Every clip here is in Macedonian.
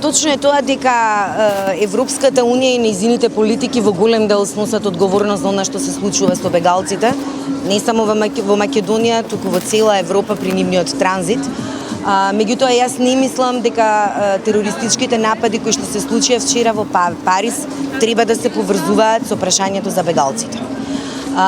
Точно е тоа дека Европската унија и нејзините политики во голем дел сносат одговорност за она што се случува со бегалците, не само во Македонија, туку во цела Европа при нивниот транзит. Меѓутоа, јас не мислам дека терористичките напади кои што се случија вчера во Париз треба да се поврзуваат со прашањето за бегалците.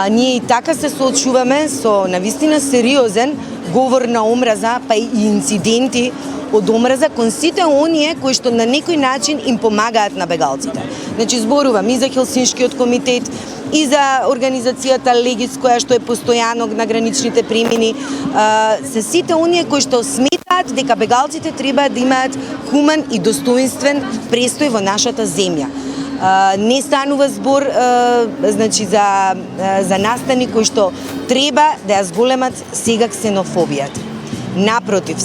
Ние и така се соочуваме со навистина сериозен говор на омраза, па и инциденти од омраза кон сите оние кои што на некој начин им помагаат на бегалците. Значи, зборувам и за Хелсиншкиот комитет, и за организацијата Легис, која што е постојано на граничните премини, се сите оние кои што сметаат дека бегалците треба да имаат хуман и достоинствен престој во нашата земја. Не станува збор значи за настани кои што треба да ја зголемат сега ксенофобијата. Напротив,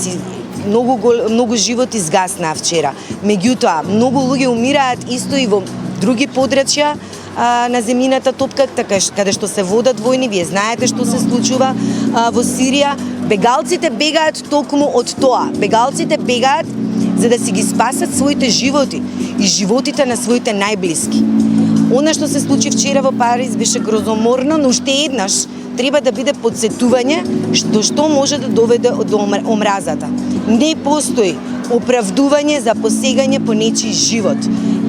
многу животи изгаснаа вчера. Меѓутоа, многу луѓе умираат исто и во други подрачја на земјината топка, така каде што се водат војни. Вие знаете што се случува во Сирија. Бегалците бегаат токму од тоа. Бегалците бегаат за да си ги спасат своите животи и животите на своите најблиски. Она што се случи вчера во Париз беше грозоморно, но уште еднаш треба да биде потсетување што може да доведе до омразата. Не постои оправдување за посегање по нечи живот.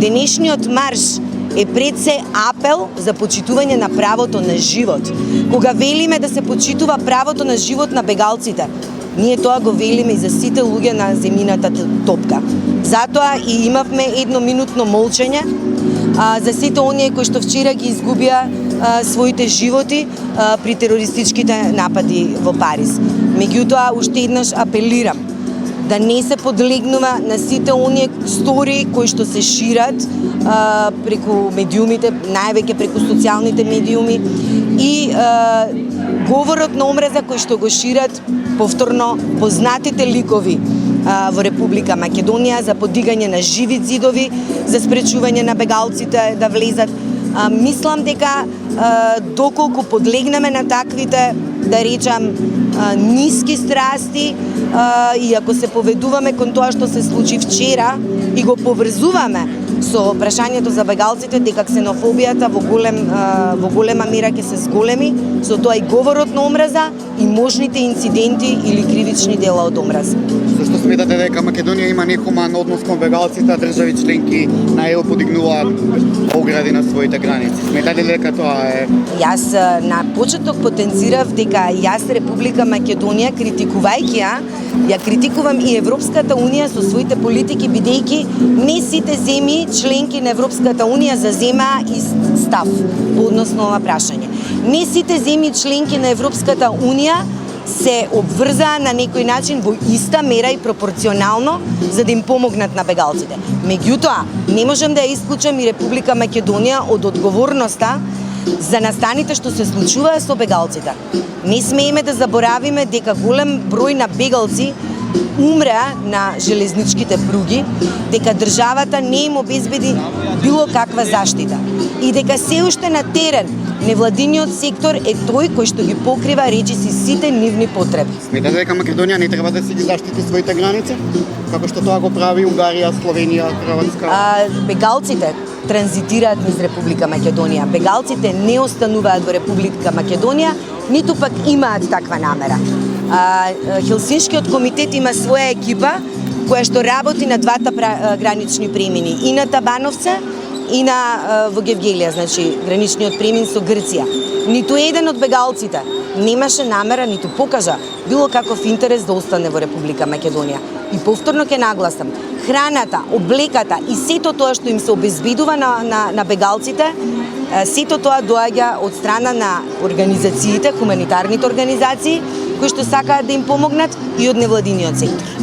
Денешниот марш е пред се апел за почитување на правото на живот. Кога велиме да се почитува правото на живот на бегалците, ние тоа го велиме и за сите луѓе на земјината топка. Затоа и имавме едноминутно молчење за сите оние кои што вчера ги изгубија своите животи при терористичките напади во Париз. Меѓутоа, уште еднаш апелирам да не се подлегнува на сите оние стори кои што се шират преку медиумите, највеќе преку социјалните медиуми и говорот на омраза кој што го шират повторно познатите ликови во Република Македонија за подигање на живи зидови, за спречување на бегалците да влезат. Мислам дека доколку подлегнеме на таквите, да речам, ниски страсти и ако се поведуваме кон тоа што се случи вчера и го поврзуваме со прашањето за бегалците, дека ксенофобијата во голема мера ќе се зголеми, со тоа и говорот на омраза и можните инциденти или кривични дела од омраза. Зашто сметате дека Македонија има нехуман однос кон бегалците, а држави членки на ЕУ подигнуваат огради на своите граници? Сметате дека тоа е? Јас на почеток потенцирав дека јас Република Македонија, критикувајќи ја критикувам и Европската унија со своите политики, бидејќи не сите земји членки на Европската унија заземаа ист став по однос на ова прашање. Не сите земји членки на Европската унија се обврзаа на некој начин во иста мера и пропорционално за да им помогнат на бегалците. Меѓутоа, не можам да ја исклучам и Република Македонија од одговорноста за настаните што се случуваа со бегалците. Не смееме да заборавиме дека голем број на бегалци умреа на железничките пруги, дека државата не им обезбеди било каква заштита и дека се уште на терен невладиниот сектор е тој кој што ги покрива речиси сите нивни потреби. Сметате дека Македонија не треба да си ги заштити своите граници, како што тоа го прави Унгарија, Словенија, Хрватска? Бегалците транзитираат низ Република Македонија. Бегалците не остануваат во Република Македонија, ниту пак имаат таква намера. Хелсиншкиот комитет има своја екипа која што работи на двата гранични премини, и на Табановце и на во Гевгелија, значи граничниот премин со Грција. Ниту еден од бегалците немаше намера, ниту покажа било каков интерес да остане во Република Македонија. И повторно ќе нагласам, храната, облеката и сето тоа што им се обезбедува на бегалците, сето тоа доаѓа од страна на организациите, хуманитарните организации, кои што сакаат да им помогнат и од невладиниот сектор.